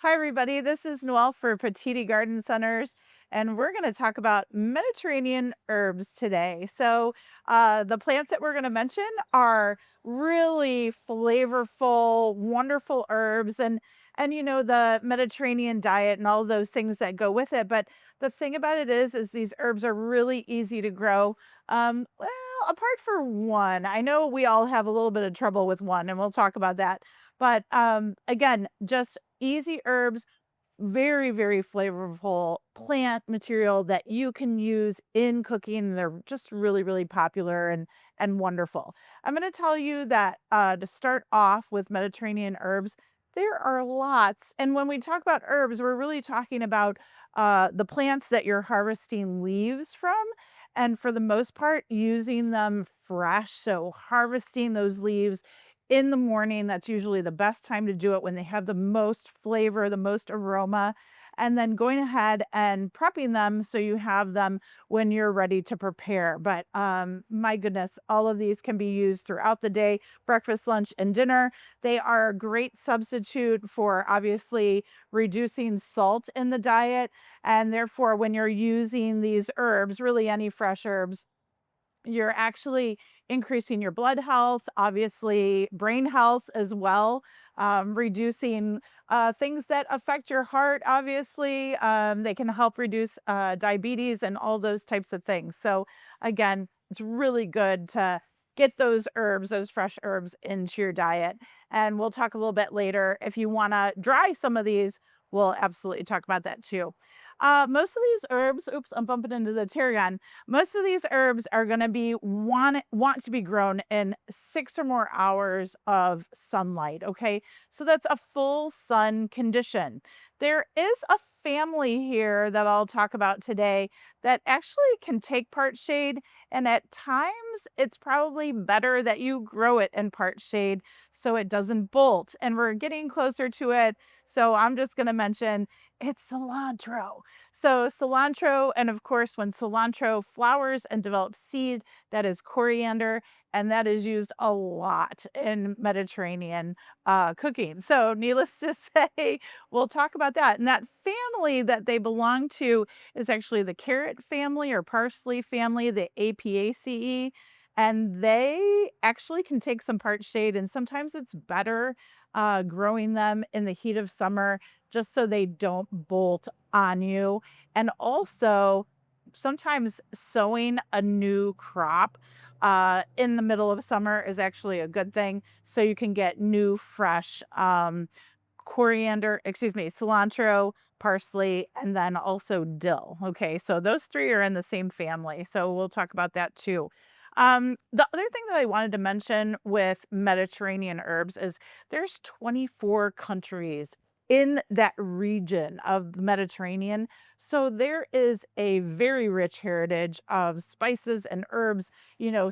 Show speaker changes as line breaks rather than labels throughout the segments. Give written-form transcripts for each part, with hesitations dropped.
Hi, everybody. This is Noelle for Petitti Garden Centers, and we're going to talk about Mediterranean herbs today. The plants that we're going to mention are really flavorful, wonderful herbs, and the Mediterranean diet and all those things that go with it. But the thing about it is these herbs are really easy to grow. Well, apart from one, I know we all have a little bit of trouble with one, and we'll talk about that. But again, just easy herbs, very, very flavorful plant material that you can use in cooking. They're just really, really popular and wonderful. I'm going to tell you that to start off with Mediterranean herbs, there are lots. And when we talk about herbs, we're really talking about the plants that you're harvesting leaves from. And for the most part, using them fresh. So harvesting those leaves in the morning. That's usually the best time to do it when they have the most flavor, the most aroma, and then going ahead and prepping them so you have them when you're ready to prepare. But my goodness, all of these can be used throughout the day, breakfast, lunch, and dinner. They are a great substitute for obviously reducing salt in the diet. And therefore, when you're using these herbs, really any fresh herbs, you're actually increasing your blood health, obviously brain health as well, reducing things that affect your heart. Obviously, they can help reduce diabetes and all those types of things. So again, it's really good to get those herbs, those fresh herbs into your diet. And we'll talk a little bit later. If you want to dry some of these, we'll absolutely talk about that too. Most of these herbs, oops, I'm bumping into the tarragon. Most of these herbs are going to be want to be grown in 6 or more hours of sunlight. Okay, so that's a full sun condition. There is a family here that I'll talk about today that actually can take part shade, and at times it's probably better that you grow it in part shade so it doesn't bolt. And we're getting closer to it, so I'm just going to mention it's cilantro. So cilantro, and of course, when cilantro flowers and develops seed, that is coriander, and that is used a lot in Mediterranean cooking. So needless to say, we'll talk about that. And that family that they belong to is actually the carrot family or parsley family, the Apiaceae. And they actually can take some part shade, and sometimes it's better growing them in the heat of summer just so they don't bolt on you. And also, sometimes sowing a new crop in the middle of summer is actually a good thing. So you can get new, fresh cilantro, parsley, and then also dill. Okay, so those three are in the same family. So we'll talk about that too. The other thing that I wanted to mention with Mediterranean herbs is there's 24 countries in that region of the Mediterranean. So there is a very rich heritage of spices and herbs,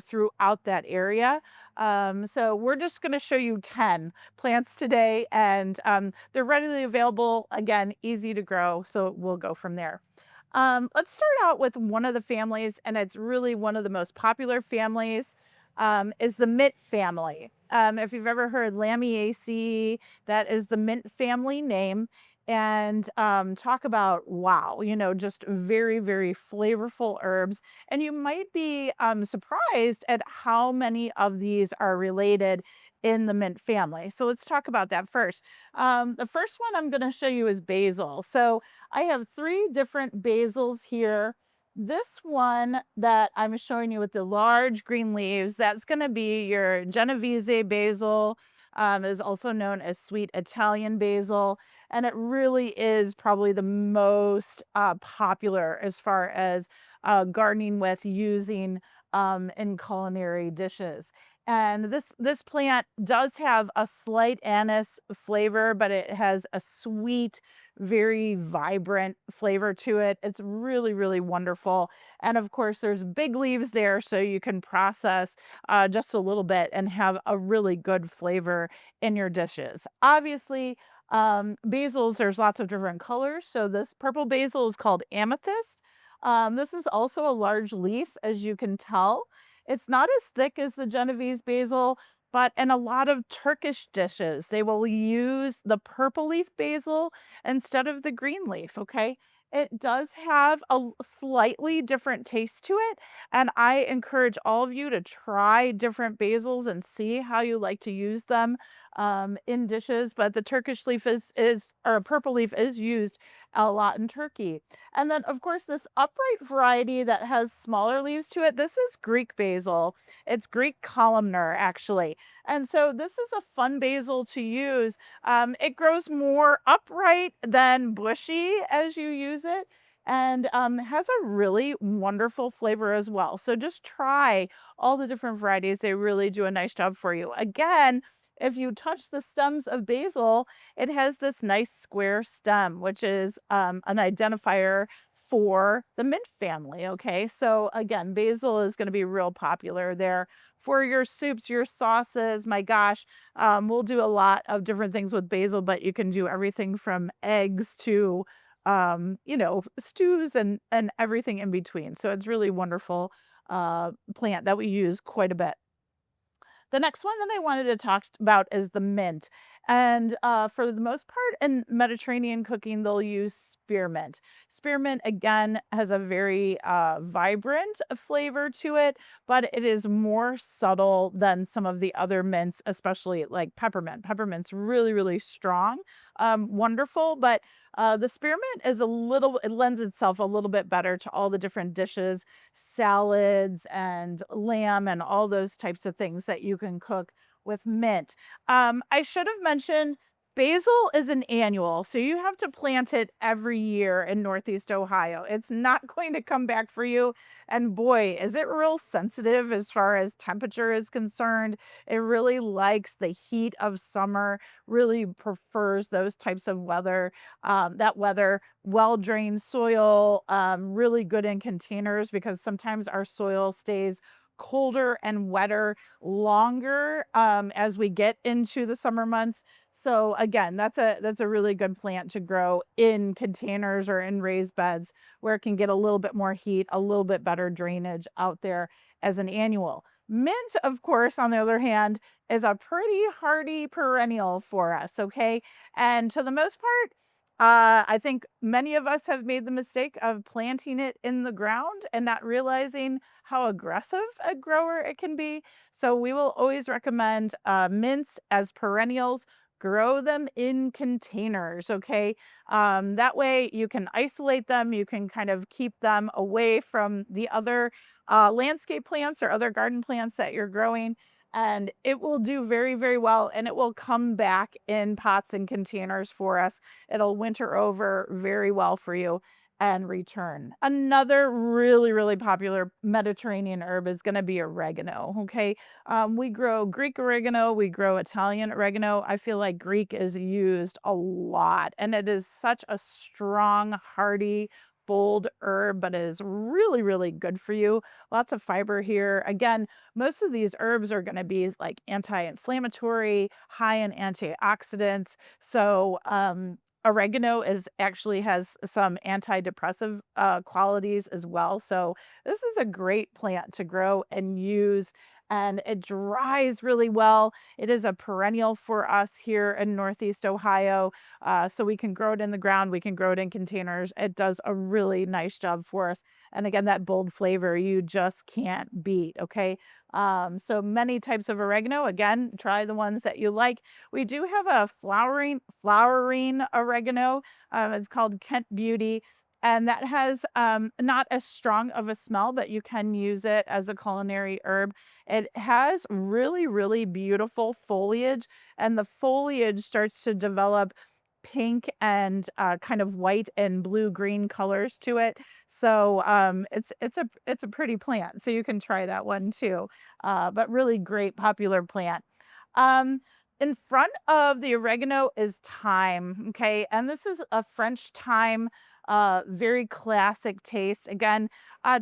throughout that area. So we're just going to show you 10 plants today, and they're readily available. Again, easy to grow. So we'll go from there. Let's start out with one of the families, and it's really one of the most popular families, is the mint family. If you've ever heard Lamiaceae, that is the mint family name. And talk about, wow, just very, very flavorful herbs. And you might be surprised at how many of these are related in the mint family. So let's talk about that first. The first one I'm going to show you is basil. So I have three different basils here. This one that I'm showing you with the large green leaves, that's going to be your Genovese basil, is also known as sweet Italian basil. And it really is probably the most popular as far as gardening with, using in culinary dishes. And this plant does have a slight anise flavor, but it has a sweet, very vibrant flavor to it. It's really, really wonderful. And of course, there's big leaves there, so you can process just a little bit and have a really good flavor in your dishes. Obviously, basils, there's lots of different colors. So this purple basil is called amethyst. This is also a large leaf, as you can tell. It's not as thick as the Genovese basil, but in a lot of Turkish dishes, they will use the purple leaf basil instead of the green leaf, okay? It does have a slightly different taste to it, and I encourage all of you to try different basils and see how you like to use them in dishes. But the Turkish leaf is or purple leaf is used a lot in Turkey. And then, of course, this upright variety that has smaller leaves to it, this is Greek basil. It's Greek columnar, actually. And so this is a fun basil to use. It grows more upright than bushy as you use it, and has a really wonderful flavor as well. So just try all the different varieties. They really do a nice job for you. Again, if you touch the stems of basil, it has this nice square stem, which is an identifier for the mint family. Okay, so again, basil is going to be real popular there for your soups, your sauces. My gosh, we'll do a lot of different things with basil, but you can do everything from eggs to stews and everything in between. So it's really wonderful plant that we use quite a bit. The next one that I wanted to talk about is the mint. And for the most part in Mediterranean cooking, they'll use spearmint. Spearmint, again, has a very vibrant flavor to it, but it is more subtle than some of the other mints, especially like peppermint. Peppermint's really, really strong, wonderful, but the spearmint is it lends itself a little bit better to all the different dishes, salads and lamb and all those types of things that you can cook with mint. I should have mentioned basil is an annual, so you have to plant it every year in Northeast Ohio. It's not going to come back for you. And boy, is it real sensitive as far as temperature is concerned. It really likes the heat of summer, really prefers those types of weather. That weather, well drained soil, really good in containers because sometimes our soil stays colder and wetter longer as we get into the summer months. So again, that's a really good plant to grow in containers or in raised beds where it can get a little bit more heat, a little bit better drainage out there as an annual. Mint, of course, on the other hand, is a pretty hardy perennial for us, okay? And to the most part, I think many of us have made the mistake of planting it in the ground and not realizing how aggressive a grower it can be. So we will always recommend mints as perennials. Grow them in containers, okay? That way you can isolate them. You can kind of keep them away from the other landscape plants or other garden plants that you're growing, and it will do very, very well, and it will come back in pots and containers for us. It'll winter over very well for you and return. Another really, really popular Mediterranean herb is going to be oregano. Okay. We grow Greek oregano, we grow Italian oregano. I feel like Greek is used a lot, and it is such a strong, hardy, bold herb, but it is really, really good for you. Lots of fiber here. Again, most of these herbs are going to be like anti-inflammatory, high in antioxidants. So, oregano is actually has some antidepressive qualities as well. So this is a great plant to grow and use, and it dries really well. It is a perennial for us here in Northeast Ohio. So we can grow it in the ground, we can grow it in containers. It does a really nice job for us. And again, that bold flavor you just can't beat. Okay. So many types of oregano. Again, try the ones that you like. We do have a flowering oregano. It's called Kent Beauty. And that has not as strong of a smell, but you can use it as a culinary herb. It has really, really beautiful foliage, and the foliage starts to develop pink and kind of white and blue green colors to it. So it's a pretty plant. So you can try that one too. But really great popular plant. Um, in front of the oregano is thyme. Okay, and this is a French thyme. Very classic taste. Again,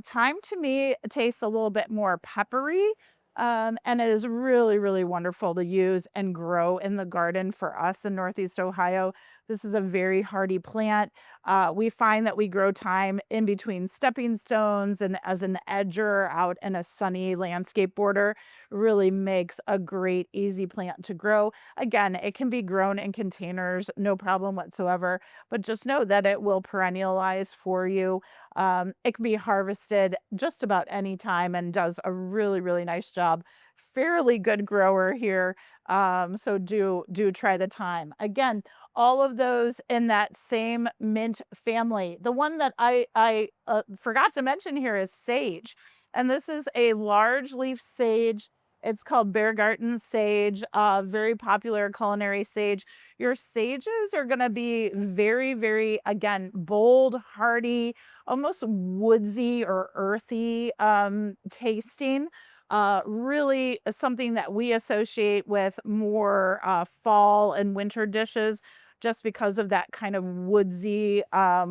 thyme to me tastes a little bit more peppery. And it is really, really wonderful to use and grow in the garden for us in Northeast Ohio. This is a very hardy plant. We find that we grow thyme in between stepping stones and as an edger out in a sunny landscape border. Really makes a great, easy plant to grow. Again, it can be grown in containers, no problem whatsoever, but just know that it will perennialize for you. It can be harvested just about any time and does a really, really nice job. Fairly good grower here. So do try the thyme. Again, all of those in that same mint family. The one that I forgot to mention here is sage, and this is a large leaf sage. It's called bear garden sage, very popular culinary sage. Your sages are going to be very, very, again, bold, hardy, almost woodsy or earthy tasting. Really something that we associate with more fall and winter dishes just because of that kind of woodsy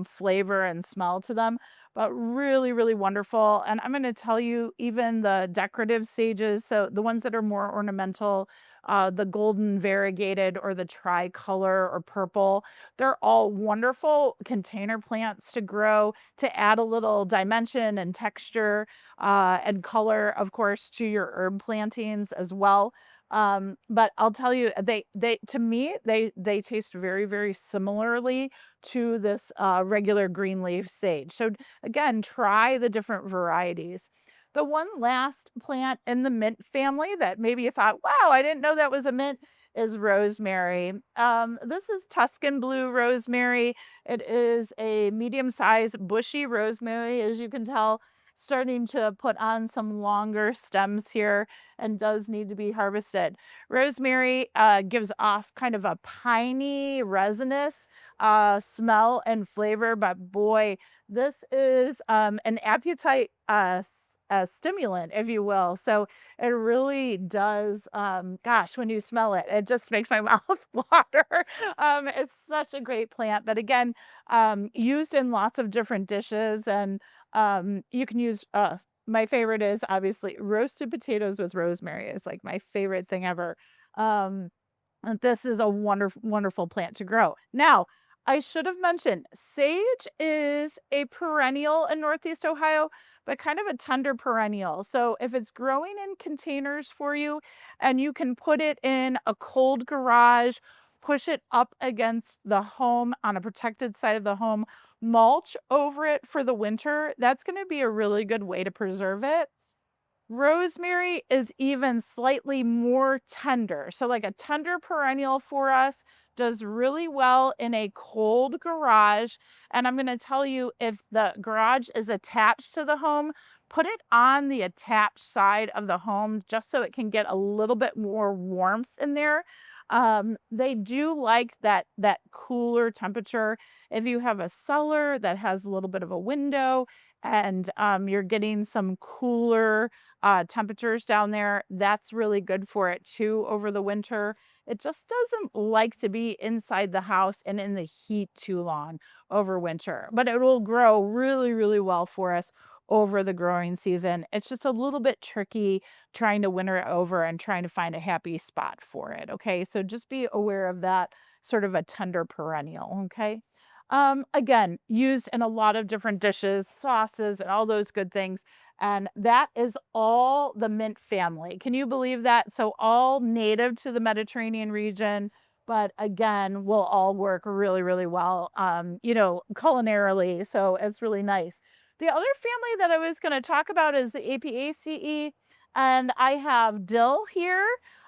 flavor and smell to them. But really, really wonderful. And I'm going to tell you, even the decorative sages, so the ones that are more ornamental, the golden variegated or the tricolor or purple, they're all wonderful container plants to grow to add a little dimension and texture and color, of course, to your herb plantings as well. But I'll tell you, they to me they taste very, very similarly to this regular green leaf sage. So again, try the different varieties. The one last plant in the mint family that maybe you thought, wow, I didn't know that was a mint, is rosemary. This is Tuscan blue rosemary. It is a medium-sized bushy rosemary, as you can tell, starting to put on some longer stems here and does need to be harvested. Rosemary gives off kind of a piney, resinous smell and flavor, but boy, this is an appetite stimulant, if you will. So it really does, gosh, when you smell it, it just makes my mouth water. It's such a great plant, but again, used in lots of different dishes. And you can use, my favorite is obviously roasted potatoes with rosemary is like my favorite thing ever. Um, and this is a wonderful, wonderful plant to grow. Now, I should have mentioned sage is a perennial in Northeast Ohio, but kind of a tender perennial. So if it's growing in containers for you and you can put it in a cold garage, push it up against the home on a protected side of the home, mulch over it for the winter, that's going to be a really good way to preserve it. Rosemary is even slightly more tender. So, like a tender perennial for us does really well in a cold garage. And I'm going to tell you, if the garage is attached to the home, put it on the attached side of the home just so it can get a little bit more warmth in there. They do like that cooler temperature. If you have a cellar that has a little bit of a window and you're getting some cooler temperatures down there, that's really good for it too over the winter. It just doesn't like to be inside the house and in the heat too long over winter, but it will grow really, really well for us over the growing season. It's just a little bit tricky trying to winter it over and trying to find a happy spot for it. Okay. So just be aware of that, sort of a tender perennial. Okay. Again, used in a lot of different dishes, sauces, and all those good things. And that is all the mint family. Can you believe that? So all native to the Mediterranean region, but again, will all work really, really well, culinarily. So it's really nice. The other family that I was going to talk about is the Apiaceae, and I have dill here.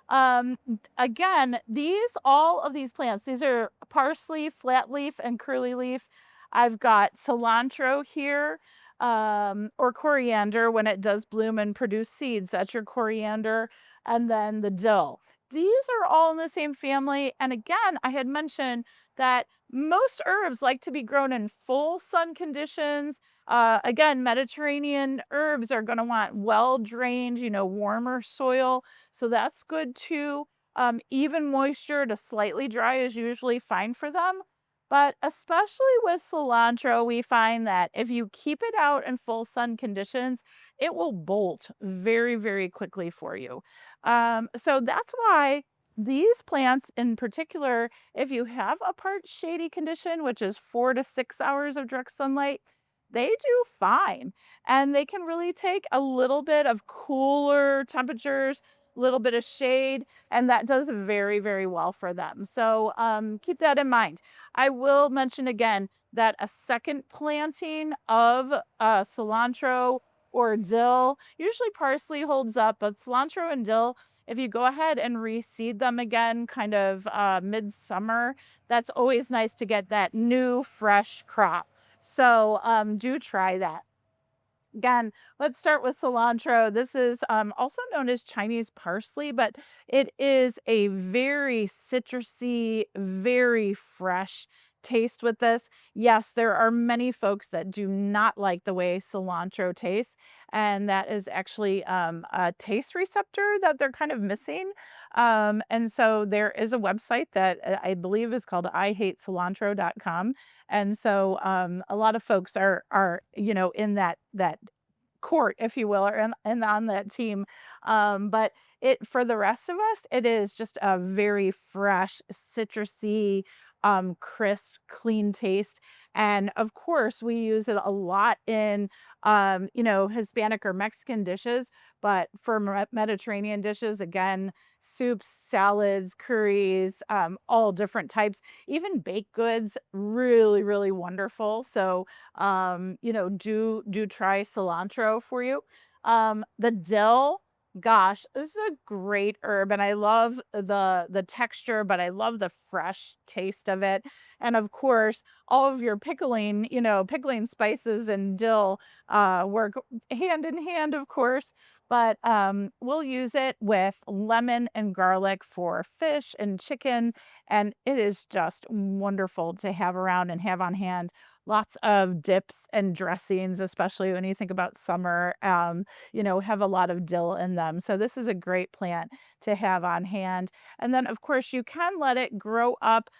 Again, all of these plants, these are parsley, flat leaf, and curly leaf. I've got cilantro here, or coriander when it does bloom and produce seeds. That's your coriander. And then the dill. These are all in the same family. And again, I had mentioned that most herbs like to be grown in full sun conditions. Again, Mediterranean herbs are going to want well drained, warmer soil. So that's good too. Even moisture to slightly dry is usually fine for them. But especially with cilantro, we find that if you keep it out in full sun conditions, it will bolt very, very quickly for you. So that's why These plants in particular, if you have a part shady condition, which is 4 to 6 hours of direct sunlight, they do fine. And they can really take a little bit of cooler temperatures, a little bit of shade, and that does very, very well for them. So keep that in mind. I will mention again that a second planting of cilantro or dill, usually parsley holds up, but cilantro and dill, if you go ahead and reseed them again, kind of midsummer, that's always nice to get that new, fresh crop. So do try that. Again, let's start with cilantro. This is also known as Chinese parsley, but it is a very citrusy, very fresh taste with this. Yes, there are many folks that do not like the way cilantro tastes, and that is actually a taste receptor that they're kind of missing. And so there is a website that I believe is called IHateCilantro.com. And so a lot of folks are in that court, if you will, or and on that team. But it for the rest of us, it is just a very fresh, citrusy, crisp, clean taste. And of course, we use it a lot in Hispanic or Mexican dishes, but for Mediterranean dishes, again, soups, salads, curries, all different types, even baked goods, really, really wonderful. So do try cilantro for you. The dill, gosh, this is a great herb, and I love the texture, but I love the fresh taste of it. And of course, all of your pickling spices and dill work hand in hand, of course. But we'll use it with lemon and garlic for fish and chicken, and it is just wonderful to have around and have on hand. Lots of dips and dressings, especially when you think about summer, have a lot of dill in them. So this is a great plant to have on hand. And then, of course, you can let it grow up,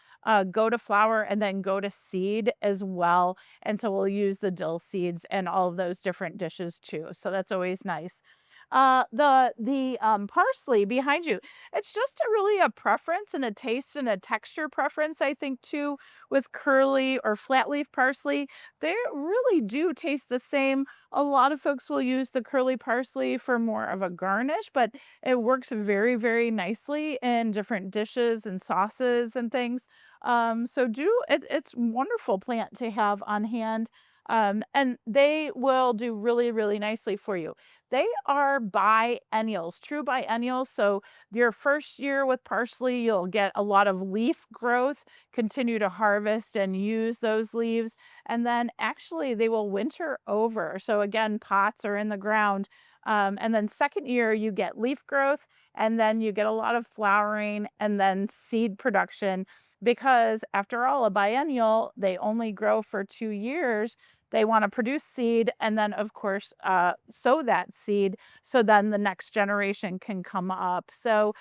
go to flower, and then go to seed as well. And so we'll use the dill seeds in all of those different dishes too. So that's always nice. The parsley behind you, it's just really a preference and a taste and a texture preference, I think, too, with curly or flat leaf parsley. They really do taste the same. A lot of folks will use the curly parsley for more of a garnish, but it works very, very nicely in different dishes and sauces and things. It's wonderful plant to have on hand. And they will do really, really nicely for you. They are biennials, true biennials. So your first year with parsley, you'll get a lot of leaf growth, continue to harvest and use those leaves. And then actually they will winter over. So again, pots are in the ground. And then second year, you get leaf growth, and then you get a lot of flowering and then seed production. Because after all, a biennial, they only grow for 2 years. They want to produce seed and then, of course, sow that seed so then the next generation can come up. So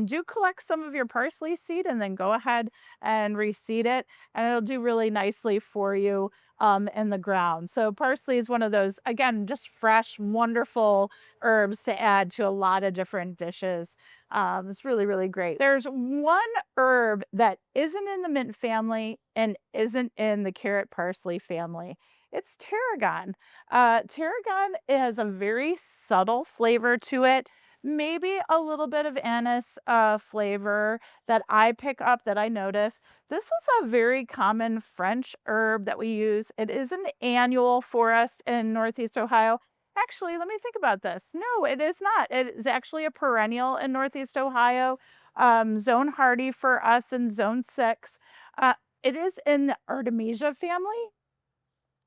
do collect some of your parsley seed and then go ahead and reseed it, and it'll do really nicely for you in the ground. So parsley is one of those, again, just fresh, wonderful herbs to add to a lot of different dishes. It's really, really great. There's one herb that isn't in the mint family and isn't in the carrot parsley family. It's tarragon. Tarragon has a very subtle flavor to it, maybe a little bit of anise flavor that I pick up that I notice. This is a very common French herb that we use. It is an annual for us in Northeast Ohio. Actually, let me think about this. No, it is not. It is actually a perennial in Northeast Ohio, zone hardy for us in zone 6. It is in the Artemisia family.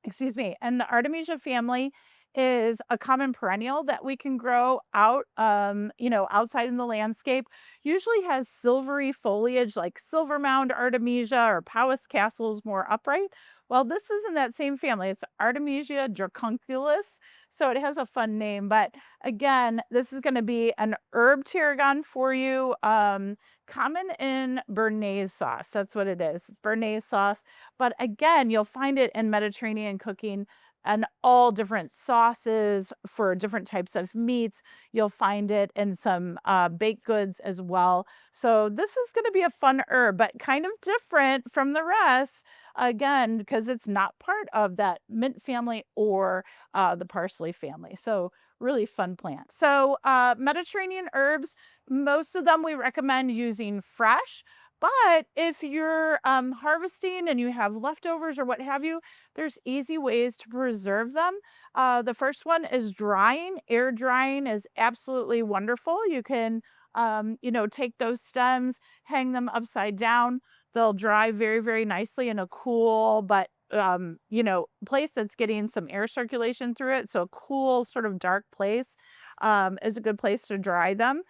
Excuse me. And the Artemisia family is a common perennial that we can grow out, outside in the landscape. Usually has silvery foliage like silver mound Artemisia or Powys castles more upright. Well, this is in that same family. It's Artemisia dracunculus. So it has a fun name. But again, this is going to be an herb tarragon for you. Common in Béarnaise sauce. That's what it is. Béarnaise sauce. But again, you'll find it in Mediterranean cooking. and all different sauces for different types of meats. You'll find it in some baked goods as well. So this is going to be a fun herb, but kind of different from the rest. Again, because it's not part of that mint family or the parsley family. So really fun plant. So Mediterranean herbs, most of them we recommend using fresh. But if you're harvesting and you have leftovers or what have you, there's easy ways to preserve them. The first one is drying. Air drying is absolutely wonderful. You can, take those stems, hang them upside down. They'll dry very, very nicely in a cool but place that's getting some air circulation through it. So a cool, sort of dark place is a good place to dry them.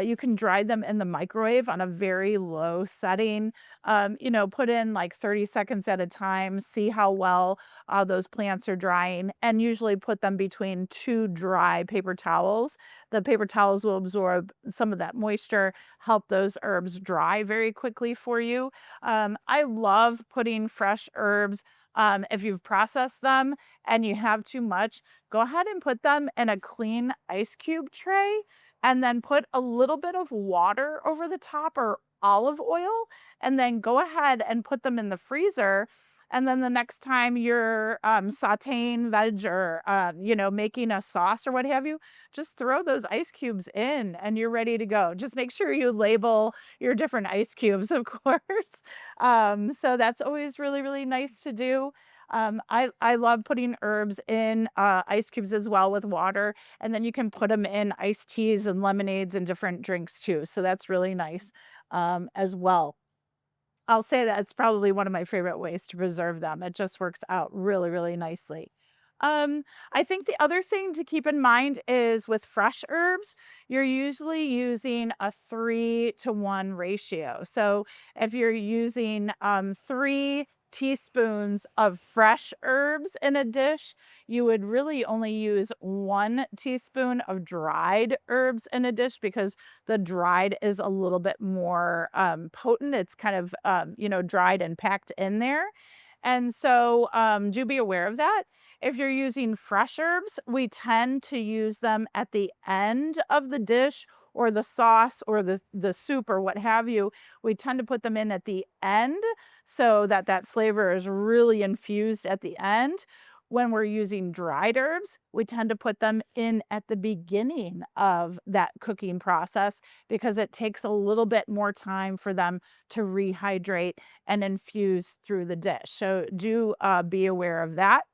You can dry them in the microwave on a very low setting. Put in like 30 seconds at a time, see how well those plants are drying, and usually put them between two dry paper towels. The paper towels will absorb some of that moisture, help those herbs dry very quickly for you. I love putting fresh herbs. If you've processed them and you have too much, go ahead and put them in a clean ice cube tray and then put a little bit of water over the top or olive oil, and then go ahead and put them in the freezer. And then the next time you're sauteing veg or making a sauce or what have you, just throw those ice cubes in and you're ready to go. Just make sure you label your different ice cubes, of course. So that's always really, really nice to do. I love putting herbs in ice cubes as well with water, and then you can put them in iced teas and lemonades and different drinks too. So that's really nice as well. I'll say that's probably one of my favorite ways to preserve them. It just works out really, really nicely. I think the other thing to keep in mind is with fresh herbs, you're usually using a 3-to-1 ratio. So if you're using 3 teaspoons of fresh herbs in a dish, you would really only use 1 teaspoon of dried herbs in a dish because the dried is a little bit more potent. It's kind of, dried and packed in there. And so do be aware of that. If you're using fresh herbs, we tend to use them at the end of the dish or the sauce or the soup or what have you. We tend to put them in at the end so that that flavor is really infused at the end. When we're using dried herbs, we tend to put them in at the beginning of that cooking process because it takes a little bit more time for them to rehydrate and infuse through the dish. So do be aware of that.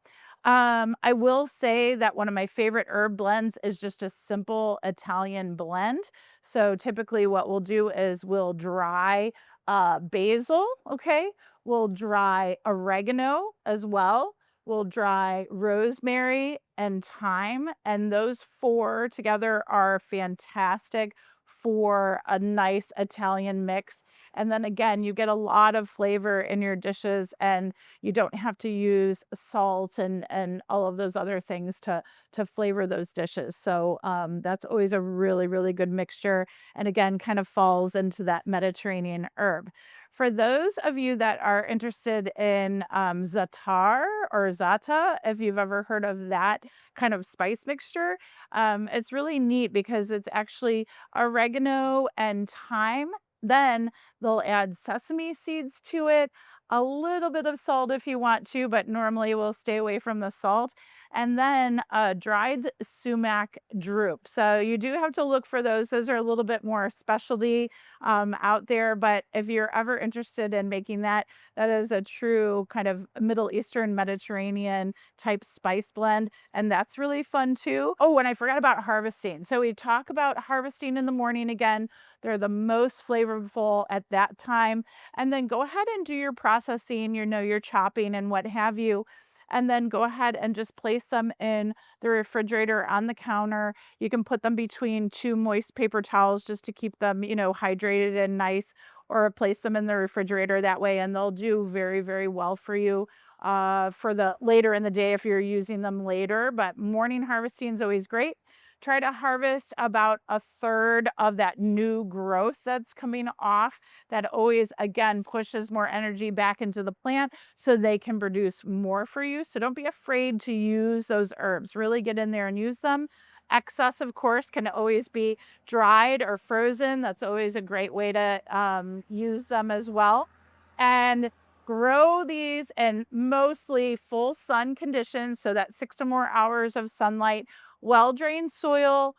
I will say that one of my favorite herb blends is just a simple Italian blend. So typically, what we'll do is we'll dry basil, okay? We'll dry oregano as well. We'll dry rosemary and thyme, and those four together are fantastic for a nice Italian mix. And then again, you get a lot of flavor in your dishes, and you don't have to use salt and all of those other things to flavor those dishes. So that's always a really, really good mixture. And again, kind of falls into that Mediterranean herb. For those of you that are interested in za'atar or za'atar, if you've ever heard of that kind of spice mixture, it's really neat because it's actually oregano and thyme. Then they'll add sesame seeds to it, a little bit of salt if you want to, but normally we'll stay away from the salt. And then dried sumac drupe. So you do have to look for those. Those are a little bit more specialty out there. But if you're ever interested in making that, that is a true kind of Middle Eastern Mediterranean type spice blend. And that's really fun too. Oh, and I forgot about harvesting. So we talk about harvesting in the morning again. They're the most flavorful at that time. And then go ahead and do your processing, your chopping and what have you. And then go ahead and just place them in the refrigerator on the counter. You can put them between two moist paper towels just to keep them, hydrated and nice, or place them in the refrigerator that way, and they'll do very, very well for you for the later in the day if you're using them later. But morning harvesting is always great. try to harvest about a third of that new growth that's coming off. That always, again, pushes more energy back into the plant so they can produce more for you. So don't be afraid to use those herbs. Really get in there and use them. Excess, of course, can always be dried or frozen. That's always a great way to use them as well. And grow these in mostly full sun conditions, so that 6 or more hours of sunlight, well drained soil,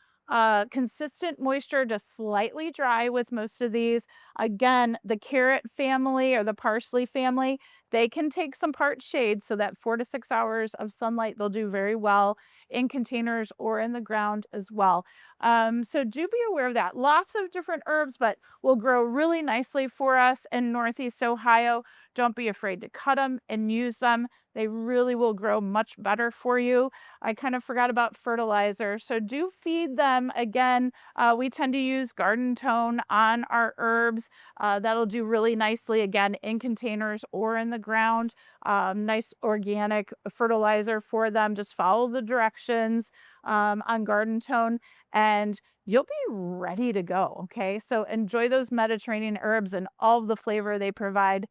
consistent moisture, just slightly dry with most of these. Again, the carrot family or the parsley family, they can take some part shade, so that 4 to 6 hours of sunlight, they'll do very well in containers or in the ground as well. So do be aware of that. Lots of different herbs, but will grow really nicely for us in Northeast Ohio. Don't be afraid to cut them and use them. They really will grow much better for you. I kind of forgot about fertilizer. So do feed them. Again, we tend to use garden tone on our herbs. That'll do really nicely, again, in containers or in the ground. Nice organic fertilizer for them. Just follow the directions on garden tone and you'll be ready to go. Okay. So enjoy those Mediterranean herbs and all the flavor they provide.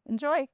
Enjoy.